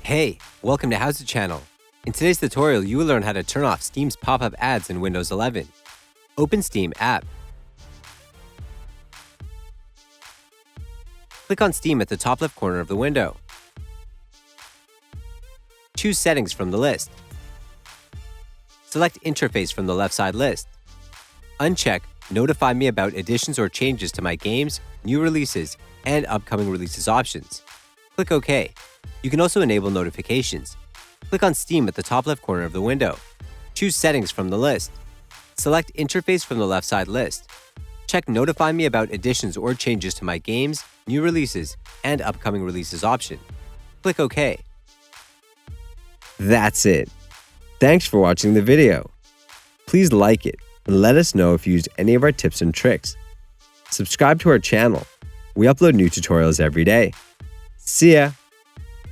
Hey, welcome to HOWZA channel. In today's tutorial, you will learn how to turn off Steam's pop-up ads in Windows 11. Open Steam app. Click on Steam at the top left corner of the window. Choose Settings from the list. Select Interface from the left side list. Uncheck Notify me about additions or changes to my games, new releases, and upcoming releases options. Click OK. You can also enable notifications. Click on Steam at the top left corner of the window. Choose Settings from the list. Select Interface from the left side list. Check Notify me about additions or changes to my games, new releases, and upcoming releases option. Click OK. That's it. Thanks for watching the video. Please like it and let us know if you used any of our tips and tricks. Subscribe to our channel. We upload new tutorials every day. See ya!